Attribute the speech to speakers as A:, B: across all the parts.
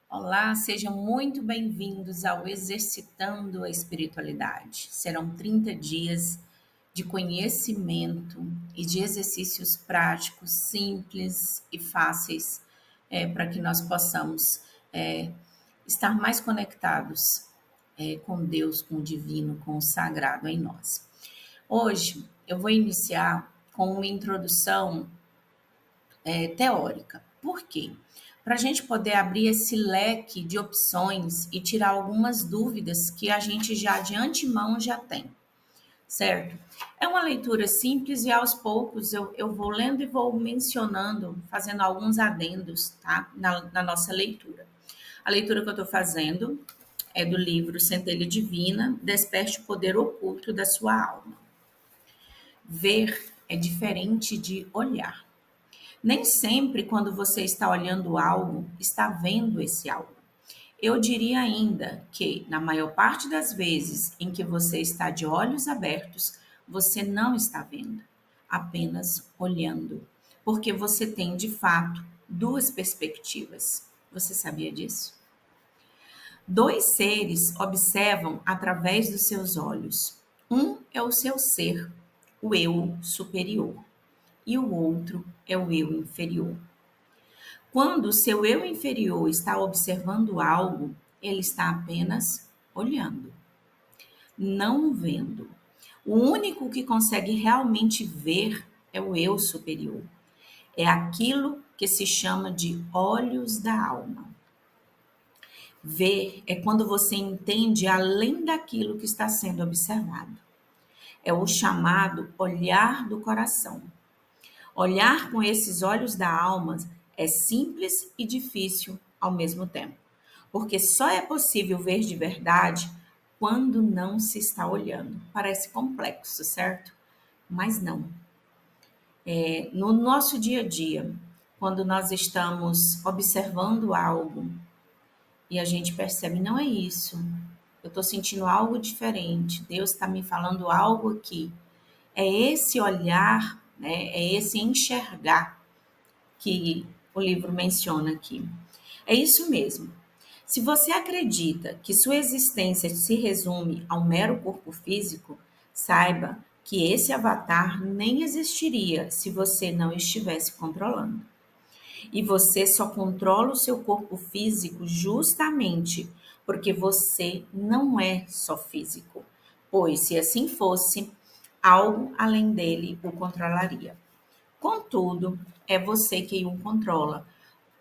A: Olá, sejam muito bem-vindos ao Exercitando a Espiritualidade. Serão 30 dias de conhecimento e de exercícios práticos, simples e fáceis, para que nós possamos estar mais conectados com Deus, com o divino, com o sagrado em nós. Hoje eu vou iniciar com uma introdução teórica. Por quê? Para a gente poder abrir esse leque de opções e tirar algumas dúvidas que a gente já de antemão já tem, certo? É uma leitura simples e aos poucos eu vou lendo e vou mencionando, fazendo alguns adendos, tá? Na nossa leitura. A leitura que eu estou fazendo é do livro Centelha Divina, Desperte o Poder Oculto da Sua Alma. Ver é diferente de olhar. Nem sempre, quando você está olhando algo, está vendo esse algo. Eu diria ainda que, na maior parte das vezes em que você está de olhos abertos, você não está vendo, apenas olhando, porque você tem, de fato, duas perspectivas. Você sabia disso? Dois seres observam através dos seus olhos. Um é o seu ser, o eu superior, e o outro é o eu inferior. Quando o seu eu inferior está observando algo, ele está apenas olhando, não vendo. O único que consegue realmente ver é o eu superior. É aquilo que se chama de olhos da alma. Ver é quando você entende além daquilo que está sendo observado. É o chamado olhar do coração. Olhar com esses olhos da alma é simples e difícil ao mesmo tempo, porque só é possível ver de verdade quando não se está olhando. Parece complexo, certo? Mas não. No nosso dia a dia, quando nós estamos observando algo e a gente percebe, não é isso, eu estou sentindo algo diferente, Deus está me falando algo aqui. É esse olhar, né? É esse enxergar que o livro menciona aqui. É isso mesmo. Se você acredita que sua existência se resume a um mero corpo físico, saiba que esse avatar nem existiria se você não estivesse controlando. E você só controla o seu corpo físico justamente porque você não é só físico, pois se assim fosse, algo além dele o controlaria. Contudo, é você quem o controla,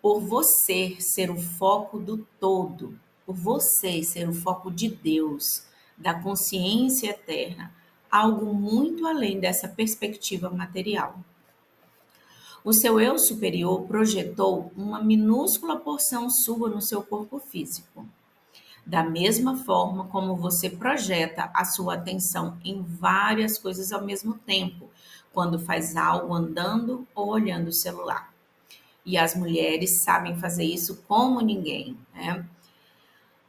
A: por você ser o foco do todo, por você ser o foco de Deus, da consciência eterna, algo muito além dessa perspectiva material. O seu eu superior projetou uma minúscula porção sua no seu corpo físico. Da mesma forma como você projeta a sua atenção em várias coisas ao mesmo tempo, quando faz algo andando ou olhando o celular. E as mulheres sabem fazer isso como ninguém, né?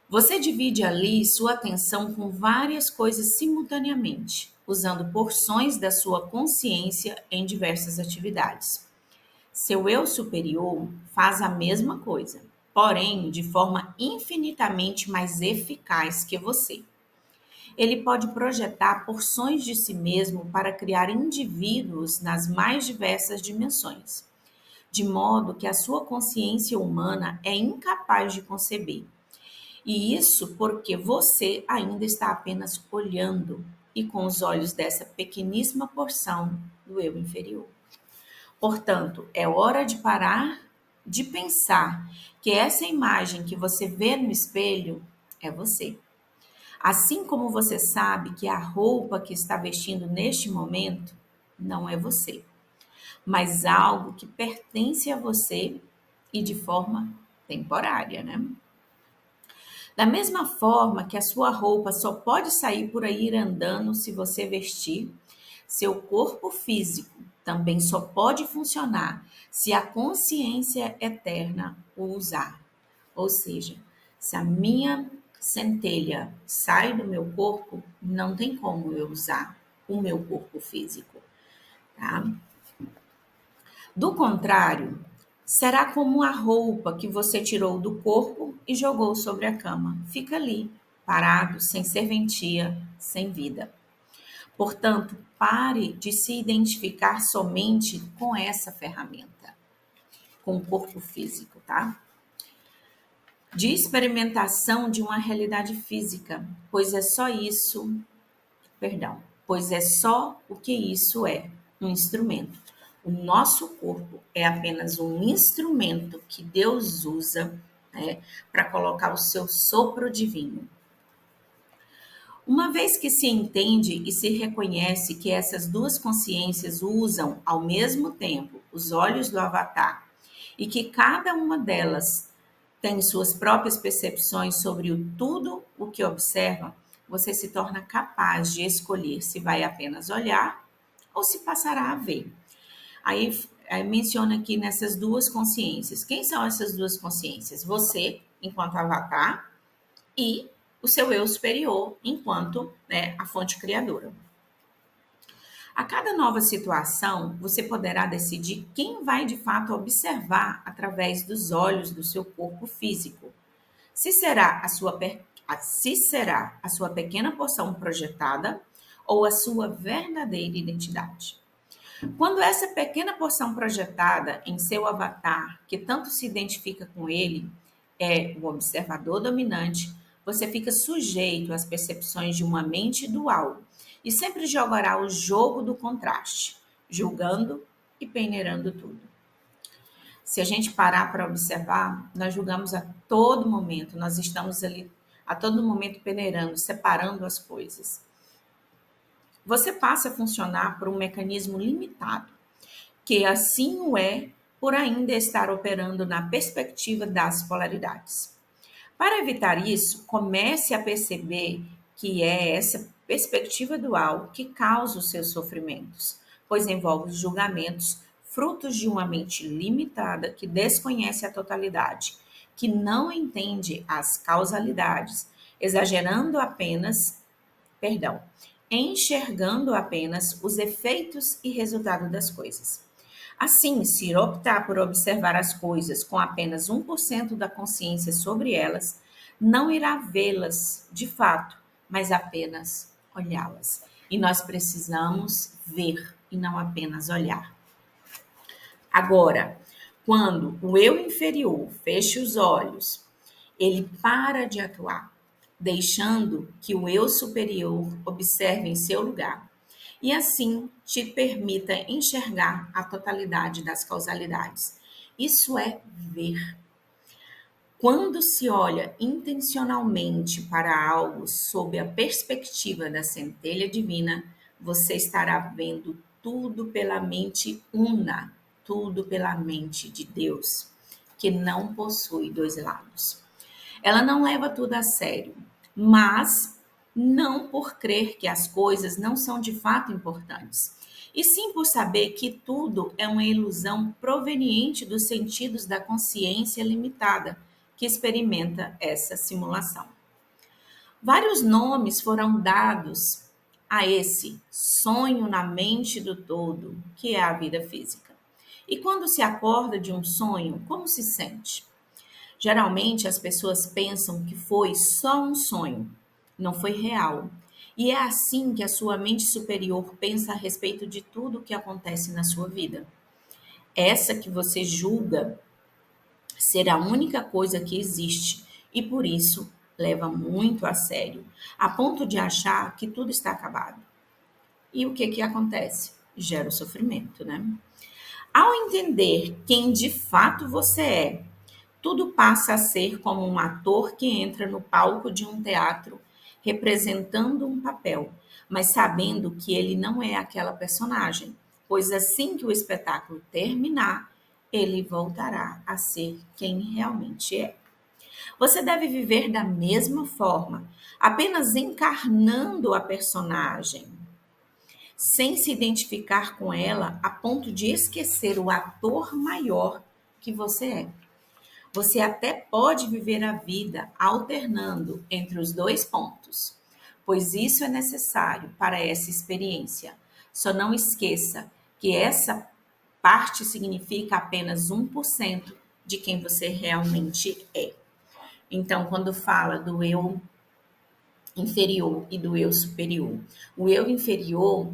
A: Você divide ali sua atenção com várias coisas simultaneamente, usando porções da sua consciência em diversas atividades. Seu eu superior faz a mesma coisa, porém de forma infinitamente mais eficaz que você. Ele pode projetar porções de si mesmo para criar indivíduos nas mais diversas dimensões, de modo que a sua consciência humana é incapaz de conceber. E isso porque você ainda está apenas olhando e com os olhos dessa pequeníssima porção do eu inferior. Portanto, é hora de parar de pensar que essa imagem que você vê no espelho é você. Assim como você sabe que a roupa que está vestindo neste momento não é você, mas algo que pertence a você e de forma temporária, né? Da mesma forma que a sua roupa só pode sair por aí andando se você vestir, seu corpo físico também só pode funcionar se a consciência eterna o usar. Ou seja, se a minha centelha sai do meu corpo, não tem como eu usar o meu corpo físico, tá? Do contrário, será como a roupa que você tirou do corpo e jogou sobre a cama. Fica ali, parado, sem serventia, sem vida. Portanto, pare de se identificar somente com essa ferramenta, com o corpo físico, tá? De experimentação de uma realidade física, pois é só isso, pois é só o que isso é, um instrumento. O nosso corpo é apenas um instrumento que Deus usa, né, para colocar o seu sopro divino. Uma vez que se entende e se reconhece que essas duas consciências usam ao mesmo tempo os olhos do avatar e que cada uma delas tem suas próprias percepções sobre tudo o que observa, você se torna capaz de escolher se vai apenas olhar ou se passará a ver. Aí menciona aqui nessas duas consciências. Quem são essas duas consciências? Você, enquanto avatar, e o seu eu superior, enquanto, né, a fonte criadora. A cada nova situação, você poderá decidir quem vai de fato observar através dos olhos do seu corpo físico. Se será a sua pequena porção projetada ou a sua verdadeira identidade. Quando essa pequena porção projetada em seu avatar, que tanto se identifica com ele, é o observador dominante, você fica sujeito às percepções de uma mente dual e sempre jogará o jogo do contraste, julgando e peneirando tudo. Se a gente parar para observar, nós julgamos a todo momento, nós estamos ali a todo momento peneirando, separando as coisas. Você passa a funcionar por um mecanismo limitado, que assim o é por ainda estar operando na perspectiva das polaridades. Para evitar isso, comece a perceber que é essa perspectiva dual que causa os seus sofrimentos, pois envolve julgamentos frutos de uma mente limitada que desconhece a totalidade, que não entende as causalidades, exagerando apenas, perdão, enxergando apenas os efeitos e resultado das coisas. Assim, se optar por observar as coisas com apenas 1% da consciência sobre elas, não irá vê-las de fato, mas apenas olhá-las. E nós precisamos ver e não apenas olhar. Agora, quando o eu inferior fecha os olhos, ele para de atuar, deixando que o eu superior observe em seu lugar e assim te permita enxergar a totalidade das causalidades. Isso é ver. Quando se olha intencionalmente para algo sob a perspectiva da centelha divina, você estará vendo tudo pela mente una, tudo pela mente de Deus, que não possui dois lados. Ela não leva tudo a sério, mas não por crer que as coisas não são de fato importantes, e sim por saber que tudo é uma ilusão proveniente dos sentidos da consciência limitada que experimenta essa simulação. Vários nomes foram dados a esse sonho na mente do todo, que é a vida física. E quando se acorda de um sonho, como se sente? Geralmente as pessoas pensam que foi só um sonho, não foi real. E é assim que a sua mente superior pensa a respeito de tudo o que acontece na sua vida. Essa que você julga ser a única coisa que existe e por isso leva muito a sério, a ponto de achar que tudo está acabado. E o que acontece? Gera o sofrimento, né? Ao entender quem de fato você é, tudo passa a ser como um ator que entra no palco de um teatro representando um papel, mas sabendo que ele não é aquela personagem, pois assim que o espetáculo terminar, ele voltará a ser quem realmente é. Você deve viver da mesma forma, apenas encarnando a personagem, sem se identificar com ela a ponto de esquecer o ator maior que você é. Você até pode viver a vida alternando entre os dois pontos, pois isso é necessário para essa experiência. Só não esqueça que essa parte significa apenas 1% de quem você realmente é. Então, quando fala do eu inferior e do eu superior, o eu inferior,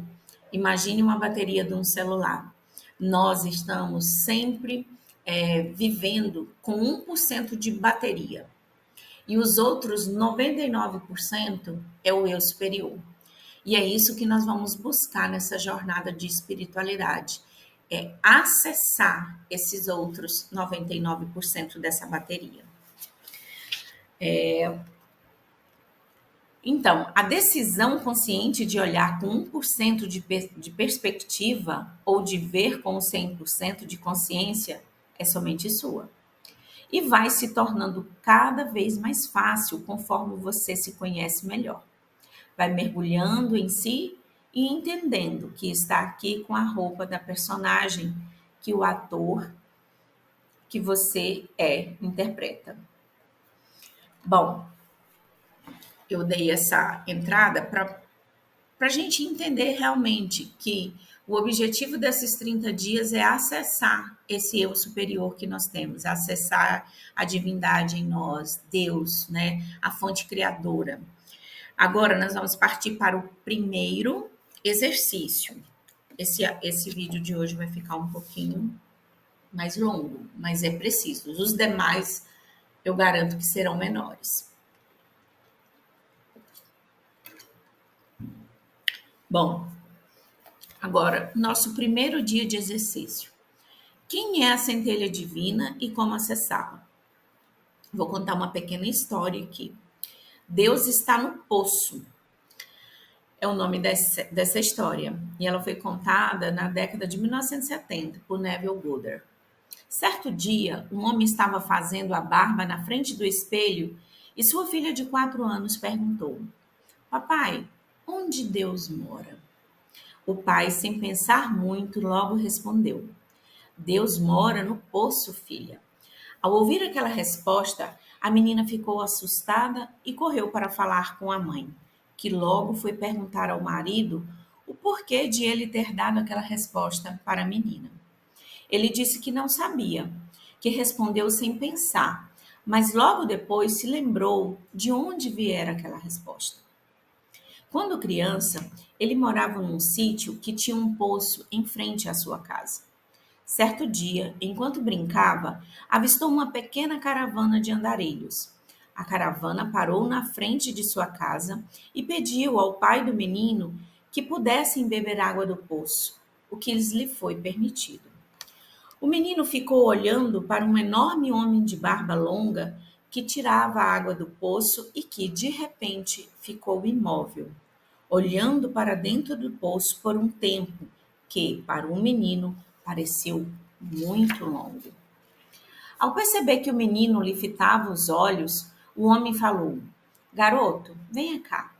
A: imagine uma bateria de um celular. Nós estamos sempre vivendo com 1% de bateria. E os outros 99% é o eu superior. E é isso que nós vamos buscar nessa jornada de espiritualidade. É acessar esses outros 99% dessa bateria. Então, a decisão consciente de olhar com 1% de perspectiva ou de ver com 100% de consciência é somente sua. E vai se tornando cada vez mais fácil conforme você se conhece melhor. Vai mergulhando em si e entendendo que está aqui com a roupa da personagem que o ator que você interpreta. Bom, eu dei essa entrada para a gente entender realmente que o objetivo desses 30 dias é acessar esse eu superior que nós temos, acessar a divindade em nós, Deus, né? A fonte criadora. Agora nós vamos partir para o primeiro exercício. Esse vídeo de hoje vai ficar um pouquinho mais longo, mas é preciso. Os demais eu garanto que serão menores. Bom, agora, nosso primeiro dia de exercício. Quem é a centelha divina e como acessá-la? Vou contar uma pequena história aqui. Deus está no poço. É o nome dessa história. E ela foi contada na década de 1970 por Neville Goddard. Certo dia, um homem estava fazendo a barba na frente do espelho e sua filha de 4 anos perguntou: Papai, onde Deus mora? O pai, sem pensar muito, logo respondeu: Deus mora no poço, filha. Ao ouvir aquela resposta, a menina ficou assustada e correu para falar com a mãe, que logo foi perguntar ao marido o porquê de ele ter dado aquela resposta para a menina. Ele disse que não sabia, que respondeu sem pensar, mas logo depois se lembrou de onde viera aquela resposta. Quando criança, ele morava num sítio que tinha um poço em frente à sua casa. Certo dia, enquanto brincava, avistou uma pequena caravana de andarilhos. A caravana parou na frente de sua casa e pediu ao pai do menino que pudessem beber água do poço, o que lhe foi permitido. O menino ficou olhando para um enorme homem de barba longa que tirava a água do poço e que, de repente, ficou imóvel, olhando para dentro do poço por um tempo que, para o menino, pareceu muito longo. Ao perceber que o menino lhe fitava os olhos, o homem falou: Garoto, venha cá.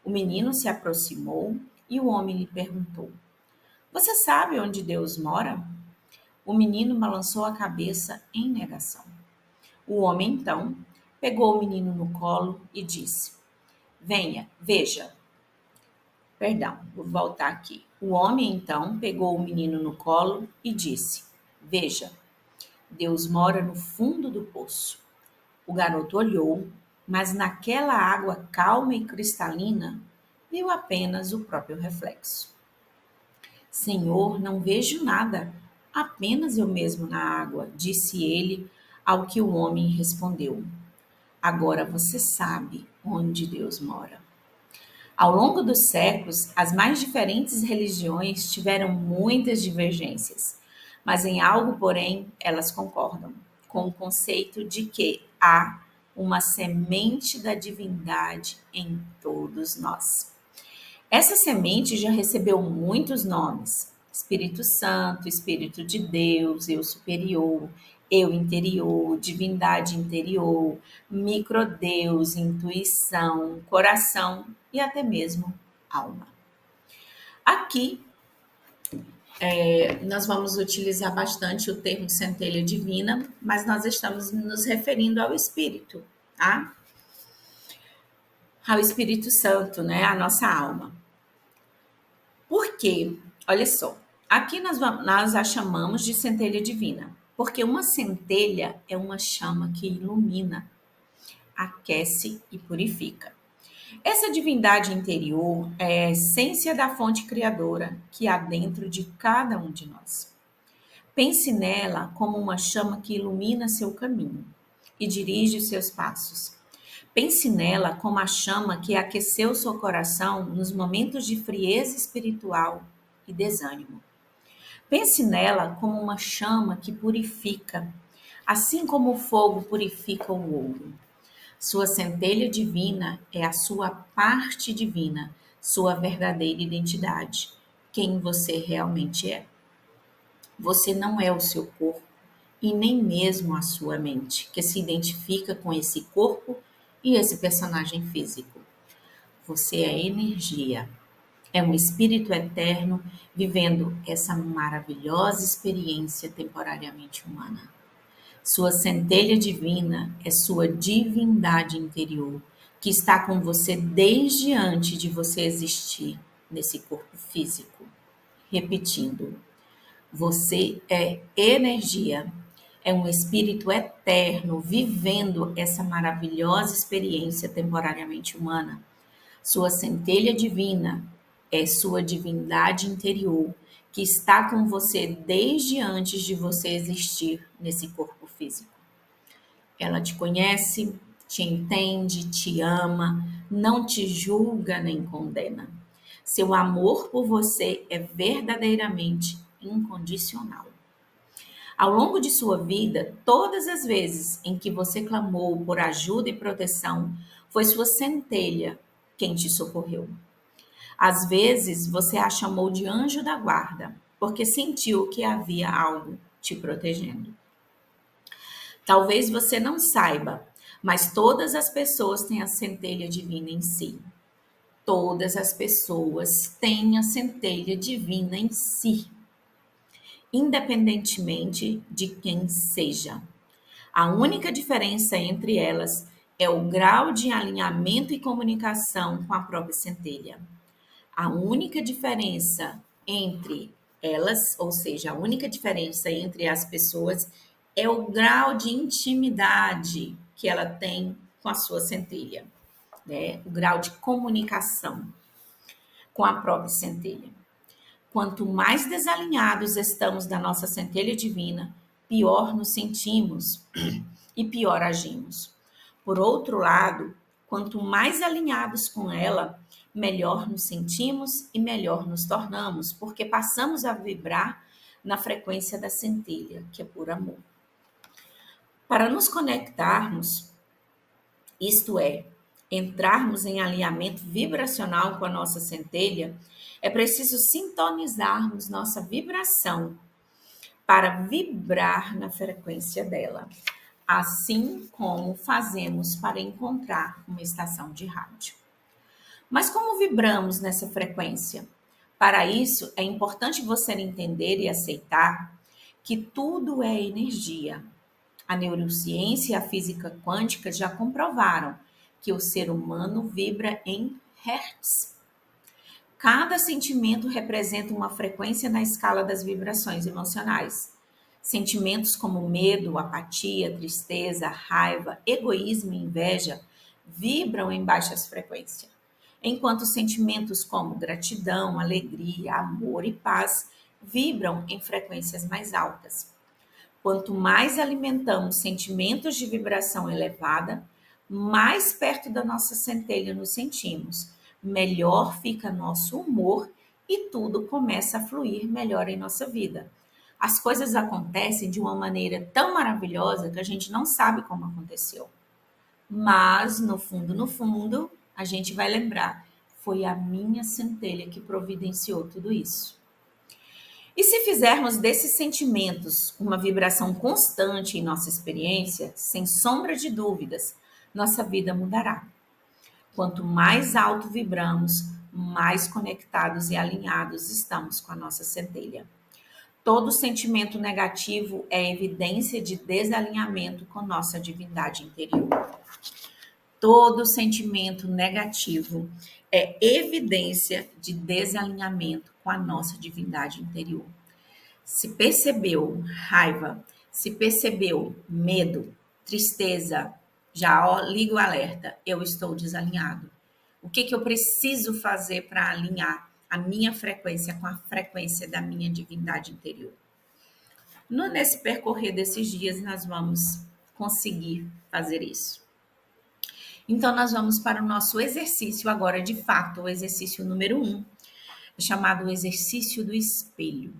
A: O menino se aproximou e o homem lhe perguntou: Você sabe onde Deus mora? O menino balançou a cabeça em negação. O homem, então, pegou o menino no colo e disse: Venha, veja. Perdão, vou voltar aqui. O homem, então, pegou o menino no colo e disse: Veja, Deus mora no fundo do poço. O garoto olhou, mas naquela água calma e cristalina, viu apenas o próprio reflexo. Senhor, não vejo nada, apenas eu mesmo na água, disse ele, ao que o homem respondeu: Agora você sabe onde Deus mora. Ao longo dos séculos, as mais diferentes religiões tiveram muitas divergências, mas em algo, porém, elas concordam, com o conceito de que há uma semente da divindade em todos nós. Essa semente já recebeu muitos nomes: Espírito Santo, Espírito de Deus, Eu Superior, Eu Interior, Divindade Interior, Microdeus, Intuição, Coração e até mesmo Alma. Aqui, nós vamos utilizar bastante o termo centelha divina, mas nós estamos nos referindo ao Espírito, tá? Ao Espírito Santo, né? A nossa alma. Por quê? Olha só, aqui nós a chamamos de centelha divina, porque uma centelha é uma chama que ilumina. aquece e purifica. Essa divindade interior é a essência da fonte criadora que há dentro de cada um de nós. Pense nela como uma chama que ilumina seu caminho e dirige seus passos. Pense nela como a chama que aqueceu seu coração nos momentos de frieza espiritual e desânimo. Pense nela como uma chama que purifica, assim como o fogo purifica o ouro. Sua centelha divina é a sua parte divina, sua verdadeira identidade, quem você realmente é. Você não é o seu corpo e nem mesmo a sua mente, que se identifica com esse corpo e esse personagem físico. Você é energia, é um espírito eterno vivendo essa maravilhosa experiência temporariamente humana. Sua centelha divina é sua divindade interior, que está com você desde antes de você existir nesse corpo físico. Repetindo, você é energia, é um espírito eterno vivendo essa maravilhosa experiência temporariamente humana. Sua centelha divina é sua divindade interior, que está com você desde antes de você existir nesse corpo físico. Ela te conhece, te entende, te ama, não te julga nem condena. Seu amor por você é verdadeiramente incondicional. Ao longo de sua vida, todas as vezes em que você clamou por ajuda e proteção, foi sua centelha quem te socorreu. Às vezes, você a chamou de anjo da guarda, porque sentiu que havia algo te protegendo. Talvez você não saiba, mas todas as pessoas têm a centelha divina em si. Todas as pessoas têm a centelha divina em si, independentemente de quem seja. A única diferença entre elas é o grau de alinhamento e comunicação com a própria centelha. A única diferença entre elas, ou seja, a única diferença entre as pessoas é o grau de intimidade que ela tem com a sua centelha, né? O grau de comunicação com a própria centelha. Quanto mais desalinhados estamos da nossa centelha divina, pior nos sentimos e pior agimos. Por outro lado, quanto mais alinhados com ela, melhor nos sentimos e melhor nos tornamos, porque passamos a vibrar na frequência da centelha, que é por amor. Para nos conectarmos, isto é, entrarmos em alinhamento vibracional com a nossa centelha, é preciso sintonizarmos nossa vibração para vibrar na frequência dela, assim como fazemos para encontrar uma estação de rádio. Mas como vibramos nessa frequência? Para isso, é importante você entender e aceitar que tudo é energia. A neurociência e a física quântica já comprovaram que o ser humano vibra em hertz. Cada sentimento representa uma frequência na escala das vibrações emocionais. Sentimentos como medo, apatia, tristeza, raiva, egoísmo e inveja vibram em baixas frequências, enquanto sentimentos como gratidão, alegria, amor e paz vibram em frequências mais altas. Quanto mais alimentamos sentimentos de vibração elevada, mais perto da nossa centelha nos sentimos, melhor fica nosso humor e tudo começa a fluir melhor em nossa vida. As coisas acontecem de uma maneira tão maravilhosa que a gente não sabe como aconteceu. Mas, no fundo, a gente vai lembrar, foi a minha centelha que providenciou tudo isso. E se fizermos desses sentimentos uma vibração constante em nossa experiência, sem sombra de dúvidas, nossa vida mudará. Quanto mais alto vibramos, mais conectados e alinhados estamos com a nossa centelha. Todo sentimento negativo é evidência de desalinhamento com nossa divindade interior. Todo sentimento negativo é evidência de desalinhamento com a nossa divindade interior. Se percebeu raiva, se percebeu medo, tristeza, Já ó, liga o alerta, eu estou desalinhado. O que que eu preciso fazer para alinhar a minha frequência com a frequência da minha divindade interior? Nesse percorrer desses dias, nós vamos conseguir fazer isso. Então, nós vamos para o nosso exercício agora, de fato, o exercício número 1, chamado exercício do espelho.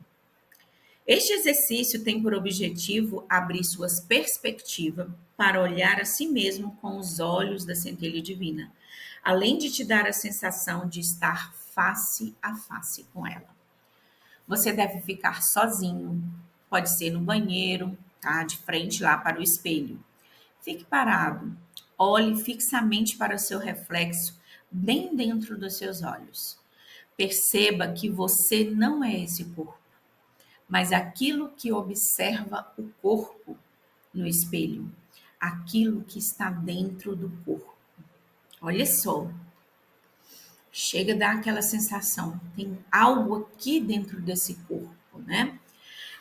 A: Este exercício tem por objetivo abrir suas perspectivas para olhar a si mesmo com os olhos da centelha divina, além de te dar a sensação de estar face a face com ela. Você deve ficar sozinho, pode ser no banheiro, tá? De frente lá para o espelho. Fique parado, olhe fixamente para o seu reflexo bem dentro dos seus olhos. Perceba que você não é esse corpo, mas aquilo que observa o corpo no espelho, aquilo que está dentro do corpo. Olha só, chega a dar aquela sensação, tem algo aqui dentro desse corpo, né?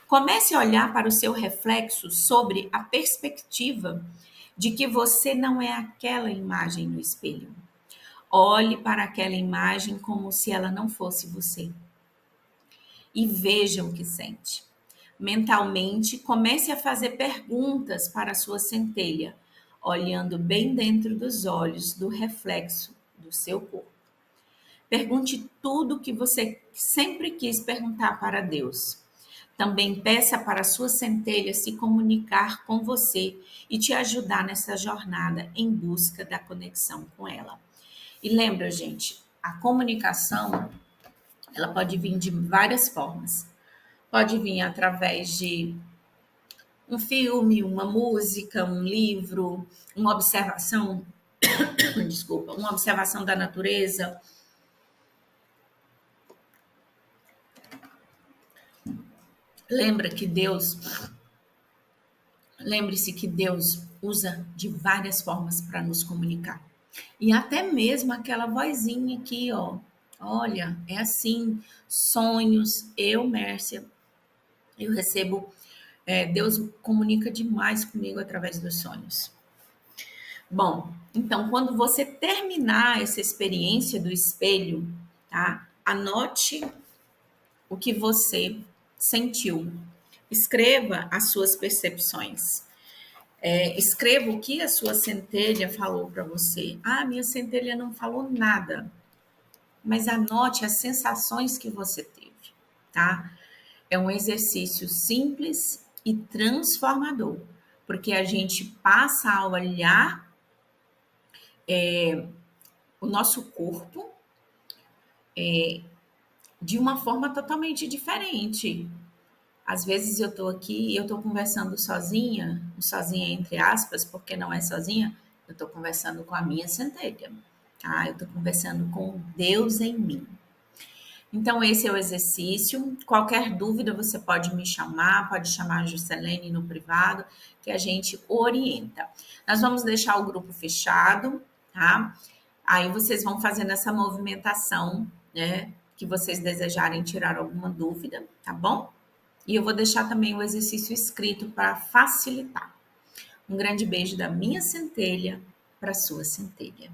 A: Comece a olhar para o seu reflexo sobre a perspectiva de que você não é aquela imagem no espelho. Olhe para aquela imagem como se ela não fosse você. E veja o que sente. Mentalmente, comece a fazer perguntas para a sua centelha, olhando bem dentro dos olhos do reflexo do seu corpo. Pergunte tudo o que você sempre quis perguntar para Deus. Também peça para a sua centelha se comunicar com você e te ajudar nessa jornada em busca da conexão com ela. E lembra, gente, a comunicação, ela pode vir de várias formas. Pode vir através de um filme, uma música, um livro, uma observação, desculpa, uma observação da natureza. Lembre-se que Deus usa de várias formas para nos comunicar. E até mesmo aquela vozinha aqui, ó. Olha, é assim, sonhos, Mércia, eu recebo, Deus comunica demais comigo através dos sonhos. Bom, então quando você terminar essa experiência do espelho, tá? Anote o que você sentiu. Escreva as suas percepções. Escreva o que a sua centelha falou para você. Ah, minha centelha não falou nada. Mas anote as sensações que você teve, tá? É um exercício simples e transformador, porque a gente passa a olhar o nosso corpo de uma forma totalmente diferente. Às vezes eu tô aqui e eu tô conversando sozinha entre aspas, porque não é sozinha, eu tô conversando com a minha centelha, tá? Eu tô conversando com Deus em mim. Então, esse é o exercício. Qualquer dúvida, você pode me chamar, pode chamar a Juscelene no privado, que a gente orienta. Nós vamos deixar o grupo fechado, tá? Aí vocês vão fazendo essa movimentação, né? Que vocês desejarem tirar alguma dúvida, tá bom? E eu vou deixar também o exercício escrito para facilitar. Um grande beijo da minha centelha para a sua centelha.